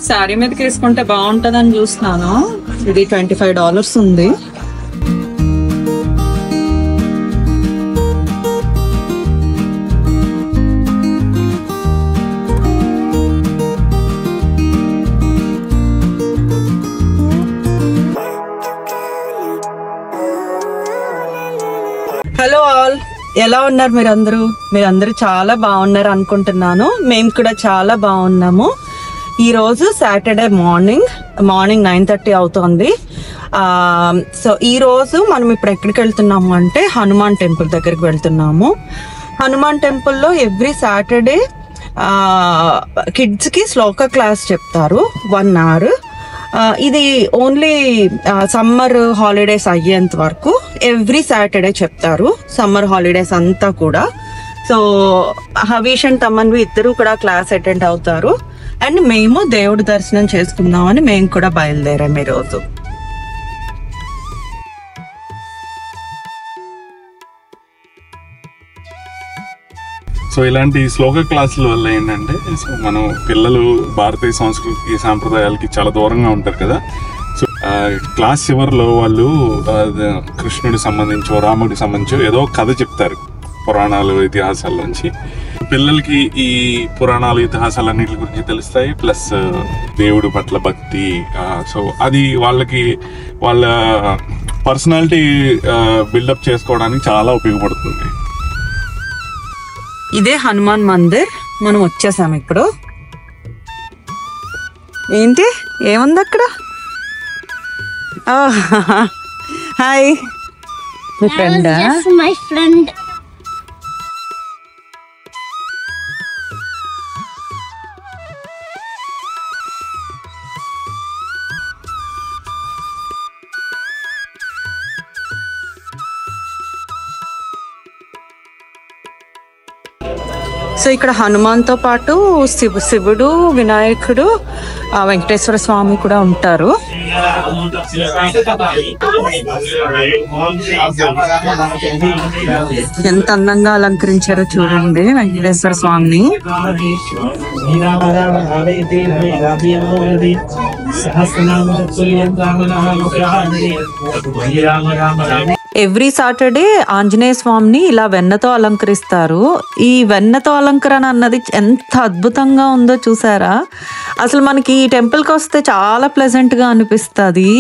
శారీ మీదకి వేసుకుంటే బాగుంటదని చూస్తున్నాను. ఇది $25 ఉంది. హలో ఆల్, ఎలా ఉన్నారు మీరందరూ చాలా బాగున్నారు అనుకుంటున్నాను. మేము కూడా చాలా బాగున్నాము. ఈరోజు సాటర్డే మార్నింగ్ 9:30 అవుతుంది. సో ఈరోజు మనం ఇప్పుడు ఎక్కడికి వెళ్తున్నాము అంటే హనుమాన్ టెంపుల్ దగ్గరికి వెళ్తున్నాము. హనుమాన్ టెంపుల్లో ఎవ్రీ సాటర్డే కిడ్స్కి శ్లోక క్లాస్ చెప్తారు 1 hour. ఇది ఓన్లీ సమ్మర్ హాలిడేస్ అయ్యేంత వరకు ఎవ్రీ సాటర్డే చెప్తారు, సమ్మర్ హాలిడేస్ అంతా కూడా. సో హవీష్ అండ్ తమన్వి ఇద్దరు కూడా క్లాస్ అటెండ్ అవుతారు. అండ్ మేము దేవుడి దర్శనం చేసుకుందామని మేము కూడా బయలుదేరాము ఈరోజు. సో ఇలాంటి శ్లోక క్లాసుల వల్ల ఏంటంటే, సో మనం పిల్లలు భారతీయ సంస్కృతి సాంప్రదాయాలకి చాలా దూరంగా ఉంటారు కదా. సో క్లాస్ చివరిలో వాళ్ళు కృష్ణుడికి సంబంధించో రాముడికి సంబంధించో ఏదో కథ చెప్తారు పురాణాలు ఇతిహాసాల్లోంచి. పిల్లలకి ఈ పురాణాలు ఇతిహాసాలు అన్నిటి గురించి తెలుస్తాయి, ప్లస్ దేవుడి పట్ల భక్తి. సో అది వాళ్ళకి వాళ్ళ పర్సనాలిటీ బిల్డప్ చేసుకోవడానికి చాలా ఉపయోగపడుతుంది. ఇదే హనుమాన్ మందిర్, మనం వచ్చేసాము ఇప్పుడు. ఏంటి ఏముంది అక్కడ? హాయ్, మీ ఫ్రెండా? My friend. సో ఇక్కడ హనుమాన్తో పాటు శివుడు, వినాయకుడు, వెంకటేశ్వర స్వామి కూడా ఉంటారు. ఎంత అందంగా అలంకరించారో చూడండి వెంకటేశ్వర స్వామిని. ఎవ్రీ సాటర్డే ఆంజనేయ స్వామిని ఇలా వెన్నతో అలంకరిస్తారు. ఈ వెన్నతో అలంకరణ అన్నది ఎంత అద్భుతంగా ఉందో చూసారా? అసలు మనకి ఈ టెంపుల్కి వస్తే చాలా ప్లెజెంట్గా అనిపిస్తుంది.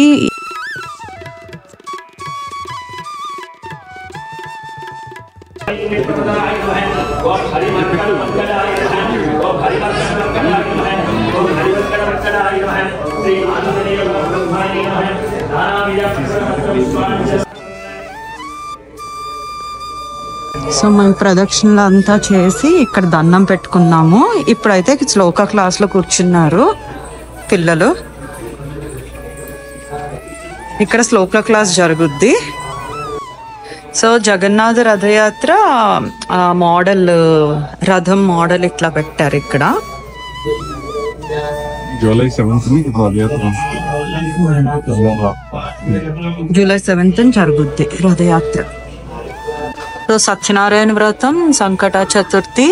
సో మేము ప్రదక్షిణలు అంతా చేసి ఇక్కడ దండం పెట్టుకున్నాము. ఇప్పుడైతే శ్లోక క్లాస్లో కూర్చున్నారు పిల్లలు. ఇక్కడ శ్లోక క్లాస్ జరుగుద్ది. సో జగన్నాథ రథయాత్ర మోడల్, రథం మోడల్ ఇట్లా పెట్టారు ఇక్కడ. జూలై 7th జరుగుద్ది రథయాత్ర. సో సత్యనారాయణ వ్రతం, సంకట చతుర్థి,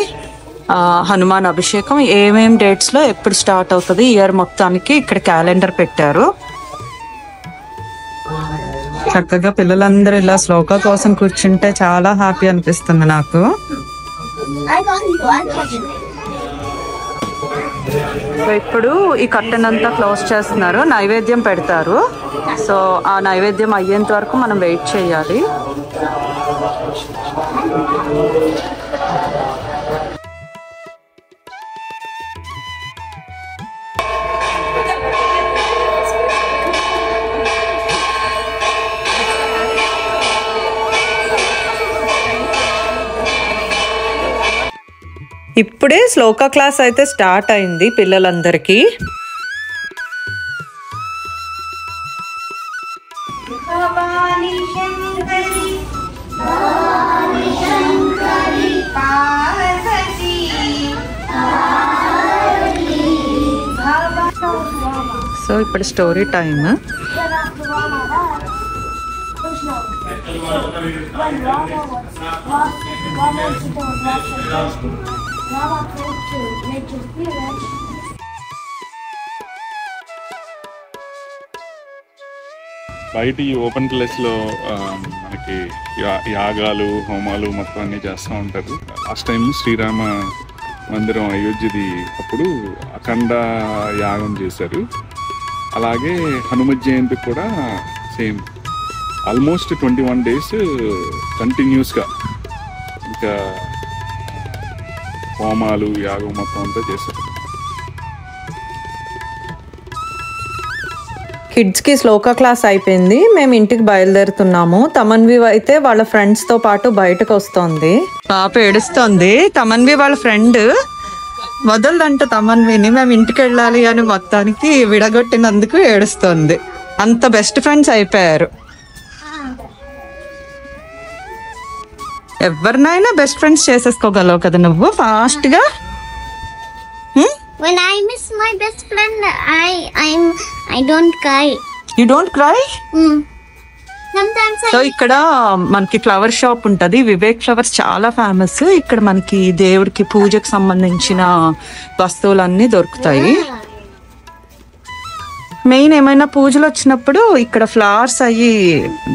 హనుమాన్ అభిషేకం ఏమేం డేట్స్లో ఎప్పుడు స్టార్ట్ అవుతుంది ఇయర్ మొత్తానికి ఇక్కడ క్యాలెండర్ పెట్టారు. చక్కగా పిల్లలందరూ ఇలా శ్లోక కోసం కూర్చుంటే చాలా హ్యాపీ అనిపిస్తుంది నాకు. ఇప్పుడు ఈ కర్టెన్ అంతా క్లోజ్ చేస్తున్నారు, నైవేద్యం పెడతారు. సో ఆ నైవేద్యం అయ్యేంత వరకు మనం వెయిట్ చేయాలి. ఇప్పుడే శ్లోక క్లాస్ అయితే స్టార్ట్ అయింది పిల్లలందరికీ. సో ఇప్పుడు స్టోరీ టైమ్. బయట ఈ ఓపెన్ ప్లేస్లో మనకి యాగాలు హోమాలు మొత్తం అన్నీ చేస్తూ ఉంటారు. లాస్ట్ టైం శ్రీరామ మందిరం అయోధ్యది అప్పుడు అఖండ యాగం చేశారు. అలాగే హనుమత్ జయంతి కూడా సేమ్ ఆల్మోస్ట్ 21 days కంటిన్యూస్గా ఇంకా హోమాలు యాగం మొత్తం అంతా చేశారు. కిడ్స్కి శ్లోక క్లాస్ అయిపోయింది. మేము ఇంటికి బయలుదేరుతున్నాము. తమన్వి అయితే వాళ్ళ ఫ్రెండ్స్తో పాటు బయటకు వస్తుంది. పాప ఏడుస్తుంది. తమన్వి వాళ్ళ ఫ్రెండ్ వదలదంట తమన్విని. మేము ఇంటికి వెళ్ళాలి అని మొత్తానికి విడగొట్టినందుకు ఏడుస్తుంది. అంత బెస్ట్ ఫ్రెండ్స్ అయిపోయారు. ఎవరినైనా బెస్ట్ ఫ్రెండ్స్ చేసేసుకోగలవు కదా నువ్వు ఫాస్ట్ గా. When I miss my best friend, I don't cry. You don't cry? Sometimes so ఇక్కడ మనకి ఫ్లవర్ షాప్ ఉంటది. వివేక్ ఫ్లవర్స్ చాలా ఫేమస్. ఇక్కడ మనకి దేవుడికి పూజకు సంబంధించిన వస్తువులన్నీ దొరుకుతాయి. మెయిన్ ఏమైనా పూజలు వచ్చినప్పుడు ఇక్కడ ఫ్లవర్స్ అయ్యి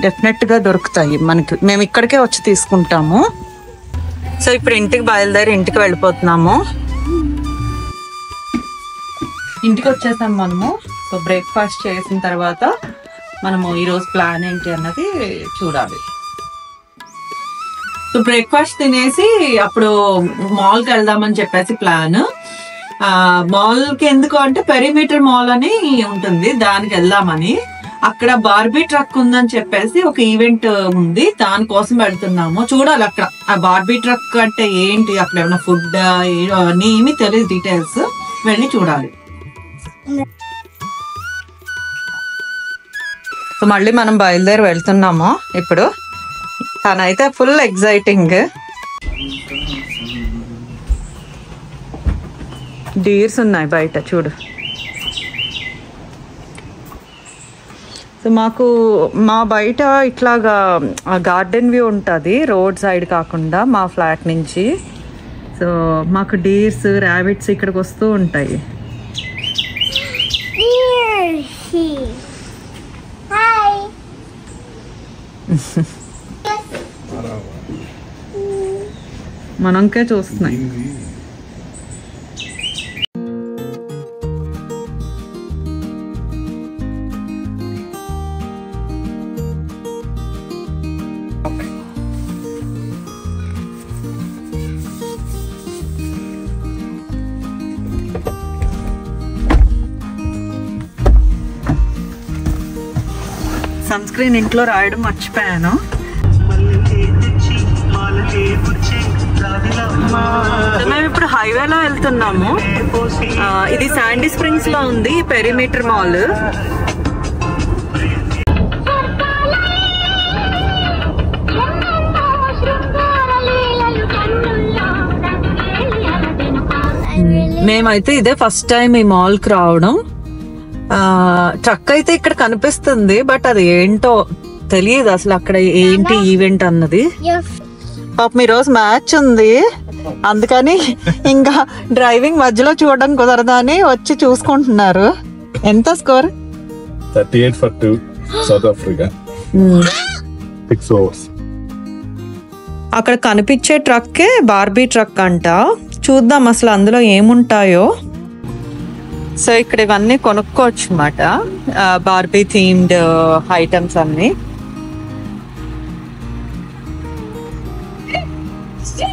డెఫినెట్ గా దొరుకుతాయి మనకి. మేము ఇక్కడికే వచ్చి తీసుకుంటాము. సో ఇప్పుడు ఇంటికి బయలుదేరి ఇంటికి వెళ్ళిపోతున్నాము. ఇంటికి వచ్చేసాం మనము. సో బ్రేక్ఫాస్ట్ చేసిన తర్వాత మనము ఈరోజు ప్లాన్ ఏంటి అన్నది చూడాలి. సో బ్రేక్ఫాస్ట్ తినేసి అప్పుడు మాల్కి వెళ్దామని చెప్పేసి ప్లాన్. మాల్కి ఎందుకు అంటే పెరిమీటర్ మాల్ అని ఉంటుంది, దానికి వెళ్దామని. అక్కడ బార్బీ ట్రక్ ఉందని చెప్పేసి ఒక ఈవెంట్ ఉంది, దానికోసం వెళ్తున్నాము. చూడాలి అక్కడ ఆ బార్బీ ట్రక్ అంటే ఏంటి, అక్కడ ఏమైనా ఫుడ్ అవన్నీ ఏమీ తెలియదు డీటెయిల్స్. వెళ్ళి చూడాలి. సో మళ్ళీ మనం బయలుదేరి వెళ్తున్నాము ఇప్పుడు. తనైతే ఫుల్ ఎగ్జైటింగ్. డీర్స్ ఉన్నాయి బయట చూడు. సో మా బయట ఇట్లాగా గార్డెన్ వ్యూ ఉంటుంది, రోడ్ సైడ్ కాకుండా మా ఫ్లాట్ నుంచి. సో మాకు డీర్స్ ర్యాబిట్స్ ఇక్కడికి వస్తూ ఉంటాయి. Hi. మనంకే చూస్తున్నాయి. సన్ స్క్రీన్ ఇంట్లో రాయడం మర్చిపోయాను. మేము ఇప్పుడు హైవేలో వెళ్తున్నాము. ఇది శాండీ స్ప్రింగ్స్ లో ఉంది పెరిమీటర్ మాల్. మేమైతే ఇదే ఫస్ట్ టైం ఈ మాల్ కి రావడం. ట్రక్ అయితే ఇక్కడ కనిపిస్తుంది, బట్ అది ఏంటో తెలియదు అసలు అక్కడ ఏంటి ఈవెంట్ అన్నది. పాపం ఈరోజు మ్యాచ్ ఉంది, అందుకని ఇంకా డ్రైవింగ్ మధ్యలో చూడడం కుదరదా అని వచ్చి చూసుకుంటున్నారు. ఎంత score? 38 for 2 south Africa. 6 overs. అక్కడ కనిపించే ట్రక్కే బార్బీ ట్రక్ అంట. చూద్దాం అసలు అందులో ఏముంటాయో. సో ఇక్కడ ఇవన్నీ కొనుక్కోవచ్చు అన్నమాట, బార్బీ థీమ్డ్ ఐటమ్స్ అన్ని.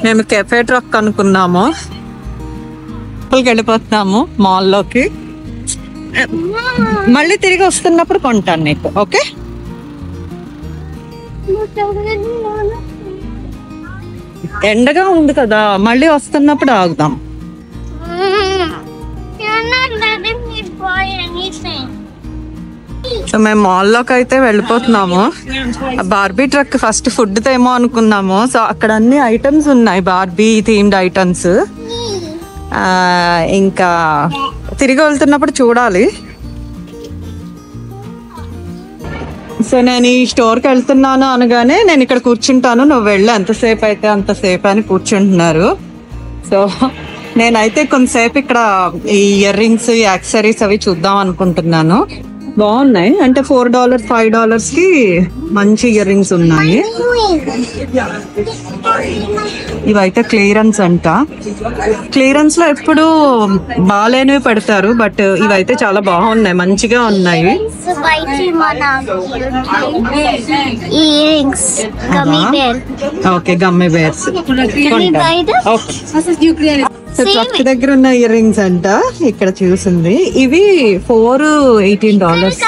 మేము కెఫే ట్రక్ అనుకున్నాము, వెళ్ళిపోతున్నాము మాల్లోకి. మళ్ళీ తిరిగి వస్తున్నప్పుడు కొంటాను నీకు. ఓకే, ఎండగా ఉంది కదా, మళ్ళీ వస్తున్నప్పుడు ఆగుదాం. You're not letting me buy anything. So మేము మాల్లోకి అయితే వెళ్ళిపోతున్నాము. బార్బీ ట్రక్ ఫస్ట్ ఫుడ్ ఏమో అనుకున్నాము. సో అక్కడ అన్ని ఐటమ్స్ ఉన్నాయి, బార్బీ థీమ్డ్ ఐటమ్స్. ఇంకా తిరిగి వెళ్తున్నప్పుడు చూడాలి. సో నేను ఈ స్టోర్కి వెళ్తున్నాను అనగానే నేను ఇక్కడ కూర్చుంటాను, నువ్వు వెళ్ళి ఎంతసేపు అయితే అంతసేపు అని కూర్చుంటున్నారు. సో నేనైతే కొంతసేపు ఇక్కడ ఈ ఇయర్ రింగ్స్ యాక్సెసరీస్ అవి చూద్దాం అనుకుంటున్నాను. బాగున్నాయి. అంటే $4 $5 కి మంచి ఇయర్ రింగ్స్ ఉన్నాయి. ఇవైతే క్లియరెన్స్ అంట. క్లియరెన్స్ లో ఎప్పుడు బాగాలేనివి పెడతారు, బట్ ఇవైతే చాలా బాగున్నాయి, మంచిగా ఉన్నాయి. ఓకే, గమ్మీ బేర్స్ ట్రక్ దగ్గర ఉన్న ఇయర్ రింగ్స్ అంట ఇక్కడ చూసింది. ఇవి $418.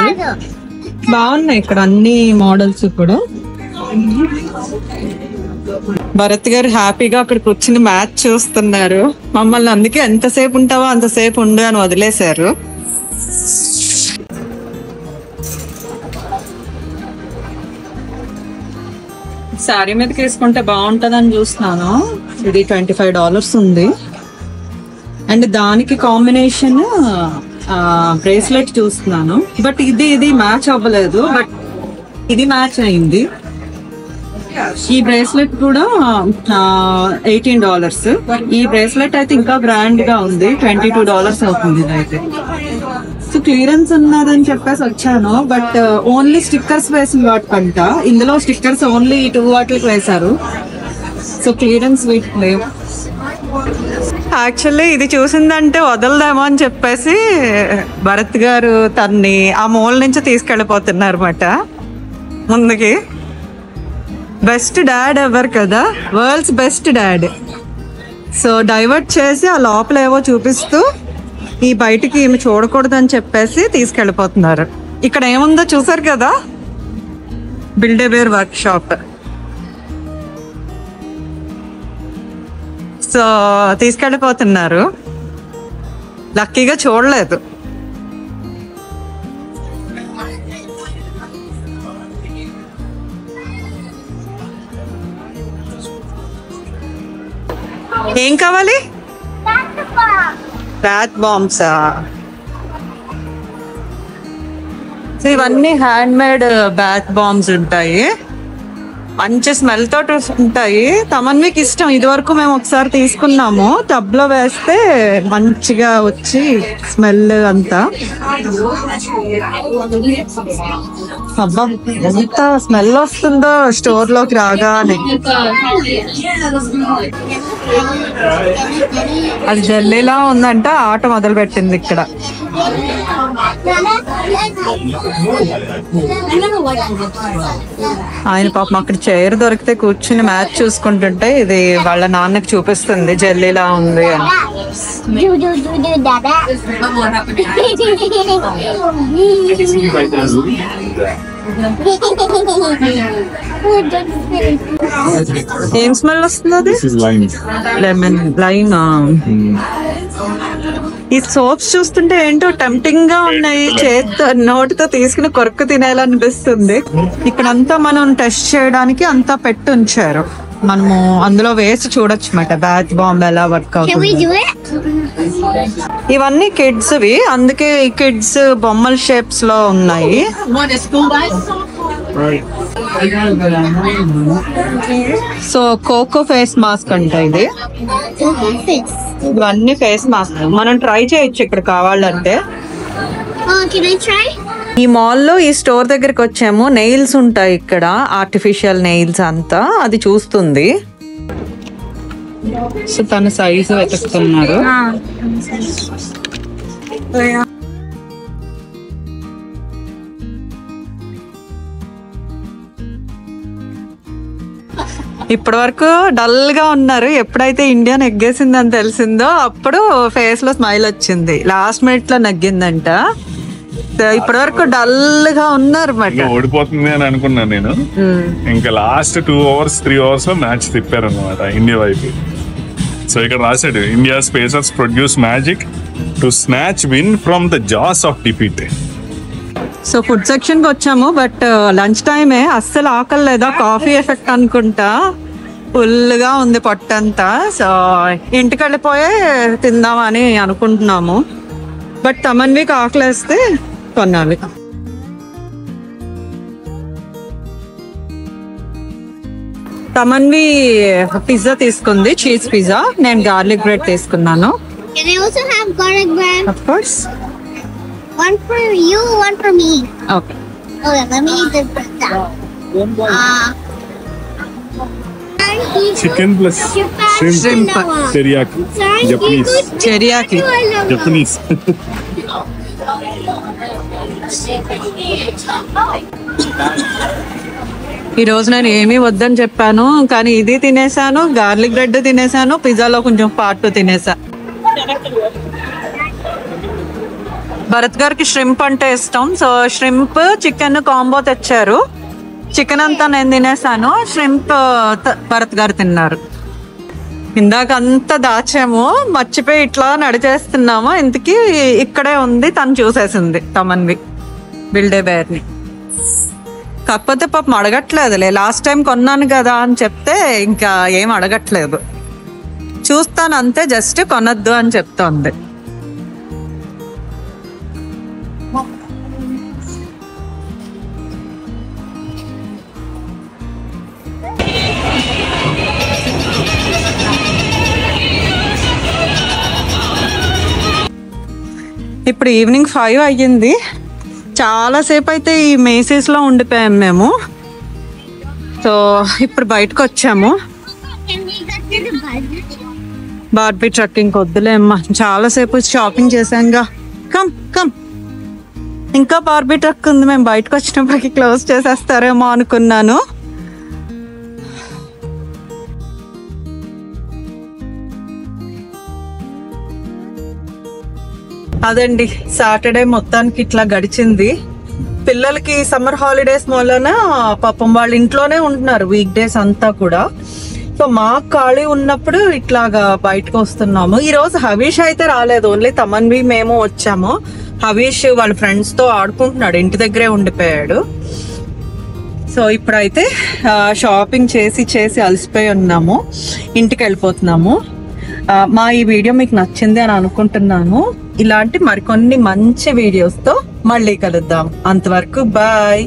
బాగున్నాయి ఇక్కడ అన్ని మోడల్స్ కూడా. భరత్ గారు హ్యాపీగా అక్కడ కూర్చుని మ్యాచ్ చూస్తున్నారు. మమ్మల్ని అందుకే ఎంతసేపు ఉంటావో అంతసేపు ఉండు అని వదిలేశారు. శారీ మీదకి వేసుకుంటే బాగుంటదని చూస్తున్నాను. ఇది $25 ఉంది. అండ్ దానికి కాంబినేషన్ బ్రేస్లెట్ చూస్తున్నాను, బట్ ఇది మ్యాచ్ అవ్వలేదు, బట్ ఇది మ్యాచ్ అయింది. ఈ బ్రేస్లెట్ కూడా $18. ఈ బ్రేస్లెట్ అయితే ఇంకా గ్రాండ్ గా ఉంది, $22 అవుతుంది ఇదైతే. సో క్లియరెన్స్ ఉన్నదని చెప్పేసి వచ్చాను, బట్ ఓన్లీ స్టిక్కర్స్ వేసిన వాటికంట. ఇందులో స్టిక్కర్స్ ఓన్లీ 2 వాటికి వేశారు. సో క్లియరెన్స్ వీటికి లేవు. యాక్చువల్లీ ఇది చూసిందంటే వదలదేమో అని చెప్పేసి భరత్ గారు తన్ని ఆ మూల నుంచి తీసుకెళ్ళిపోతున్నారు అన్నమాట ముందుకి. బెస్ట్ డాడ్ ఎవర్ కదా, world's best dad. So divert చేసి ఆ లోపల ఏవో చూపిస్తూ ఈ బయటికి ఏమి చూడకూడదని చెప్పేసి తీసుకెళ్ళిపోతున్నారు. ఇక్కడ ఏముందో చూసారు కదా, బిల్డేవేర్ వర్క్ షాప్. సో తీసుకెళ్ళిపోతున్నారు. లక్కీగా చూడలేదు. ఏం కావాలి? బ్యాత్ బాంబ్సా? సో ఇవన్నీ హ్యాండ్ మేడ్ బ్యాత్ బాంబ్స్ ఉంటాయి, మంచి స్మెల్ తోటి ఉంటాయి. తమన్వికి ఇష్టం. ఇది వరకు మేము ఒకసారి తీసుకున్నాము, టబ్ లో వేస్తే మంచిగా వచ్చి స్మెల్ అంతా. అబ్బా ఎంత స్మెల్ వస్తుందో స్టోర్ లోకి రాగానే. అది జల్లీలా ఉందంట, ఆట మొదలు పెట్టింది ఇక్కడ. ఆయన పాపం అక్కడ చైర్ దొరికితే కూర్చుని మ్యాచ్ చూసుకుంటుంటే ఇది వాళ్ళ నాన్నకి చూపిస్తుంది జల్లీలా ఉంది అని. ఏం స్మెల్ వస్తుంది? అది లెమన్ లైమ్. ఈ సోప్స్ చూస్తుంటే ఏంటో టెంప్టింగ్ గా ఉన్నాయి, చేత్తో నోటితో తీసుకుని కొరకు తినేయాలనిపిస్తుంది. ఇక్కడంతా మనం టెస్ట్ చేయడానికి అంతా పెట్టి ఉంచారు, మనము అందులో వేసి చూడొచ్చు అన్నమాట బ్యాత్ బాంబ్ ఎలా వర్క్ అవుతుంది. ఇవన్నీ కిడ్స్ వి, అందుకే ఈ కిడ్స్ బొమ్మల షేప్స్ లో ఉన్నాయి. సో కోకో ఫేస్ మాస్క్ అంట ఇది. ఇవన్నీ ఫేస్ మాస్క్ మనం ట్రై చేయొచ్చు ఇక్కడ కావాలంటే. ఈ మాల్లో ఈ స్టోర్ దగ్గరికి వచ్చాము. నెయిల్స్ ఉంటాయి ఇక్కడ, ఆర్టిఫిషియల్ నెయిల్స్ అంతా, అది చూస్తుంది. సో తన సైజు వెతుకుతున్నారు. ఇప్పటి వరకు డల్ గా ఉన్నారు. ఎప్పుడైతే ఇండియా నెగ్గేసిందని తెలిసిందో అప్పుడు ఫేస్ లో స్మైల్ వచ్చింది. లాస్ట్ మినిట్ లో నగ్గిందంట. ఇప్పటి వరకు డల్ గా ఉన్నారు. ఓడిపోతుంది అని అనుకున్నాను నేను. ఇంకా లాస్ట్ 2 hours 3 hours లో మ్యాచ్ తిప్పారు అనమాట ఇండియా వైపు. సో ఇక్కడ రాశాడు, India's pacers produce magic to snatch win from the jaws of defeat. So food section కి వచ్చాము, బట్ లంచ్ టైమే, అస్సలు ఆకలి లేదా, కాఫీ ఎఫెక్ట్ అనుకుంటా, ఫుల్ గా ఉంది పొట్టంతా. సో ఇంటికి వెళ్ళిపోయే తిందామని అనుకుంటున్నాము, బట్ తమన్వికి ఆకలేస్తే కొనాలి. తమన్వి పిజ్జా తీసుకుంది, చీజ్ పిజ్జా. నేను గార్లిక్ బ్రెడ్ తీసుకున్నాను. Can I also have garlic bread? Of course. One for you, one for me. Okay. Okay, let me eat this stuff. Chicken plus Shrimp. Teriyaki Japanese teriyaki. Japanese. ఈ రోజు నేను ఏమీ వద్దని చెప్పాను, కానీ ఇది తినేసాను, గార్లిక్ బ్రెడ్ తినేసాను, పిజ్జాలో కొంచెం పార్ట్ తినేసా. భరత్ గారికి ష్రింప్ అంటే ఇష్టం, సో ష్రింప్ చికెన్ కాంబో తెచ్చారు. చికెన్ అంతా నేను తినేసాను, ష్రింప్ భరత్ గారు తిన్నారు. ఇందాక అంతా దాచాము, మర్చిపోయి ఇట్లా నడిచేస్తున్నాము, ఇంతకీ ఇక్కడే ఉంది, తను చూసేసింది తమన్వి బిల్డే బేర్ని. కాకపోతే పాపం అడగట్లేదులే, లాస్ట్ టైం కొన్నాను కదా అని చెప్తే ఇంకా ఏం అడగట్లేదు, చూస్తాను అంతే, జస్ట్ కొనొద్దు అని చెప్తోంది. ఇప్పుడు ఈవినింగ్ 5 అయ్యింది. చాలాసేపు అయితే ఈ మేసీస్లో ఉండిపోయాం మేము. సో ఇప్పుడు బయటకు వచ్చాము. Can we go to the bus? Barbie truck ఇంకొద్దులే అమ్మా, చాలాసేపు షాపింగ్ చేశాంగా. కమ్ కమ్, ఇంకా బార్బీ ట్రక్ ఉంది. మేము బయటకు వచ్చినప్పటికి క్లోజ్ చేసేస్తారేమో అనుకున్నాను. అదండి, సాటర్డే మొత్తానికి ఇట్లా గడిచింది. పిల్లలకి సమ్మర్ హాలిడేస్ మూలన పాపం వాళ్ళు ఇంట్లోనే ఉంటున్నారు వీక్ డేస్ అంతా కూడా. సో మాకు ఖాళీ ఉన్నప్పుడు ఇట్లాగా బయటకు వస్తున్నాము. ఈ రోజు హవీష్ అయితే రాలేదు, ఓన్లీ తమన్వి మేము వచ్చాము. హవీష్ వాళ్ళ ఫ్రెండ్స్ తో ఆడుకుంటున్నాడు, ఇంటి దగ్గరే ఉండిపోయాడు. సో ఇప్పుడైతే షాపింగ్ చేసి అలసిపోయి ఉన్నాము, ఇంటికి వెళ్ళిపోతున్నాము. మా ఈ వీడియో మీకు నచ్చింది అని అనుకుంటున్నాను. ఇలాంటి మరికొన్ని మంచి వీడియోస్తో మళ్ళీ కలుద్దాం. అంతవరకు బాయ్.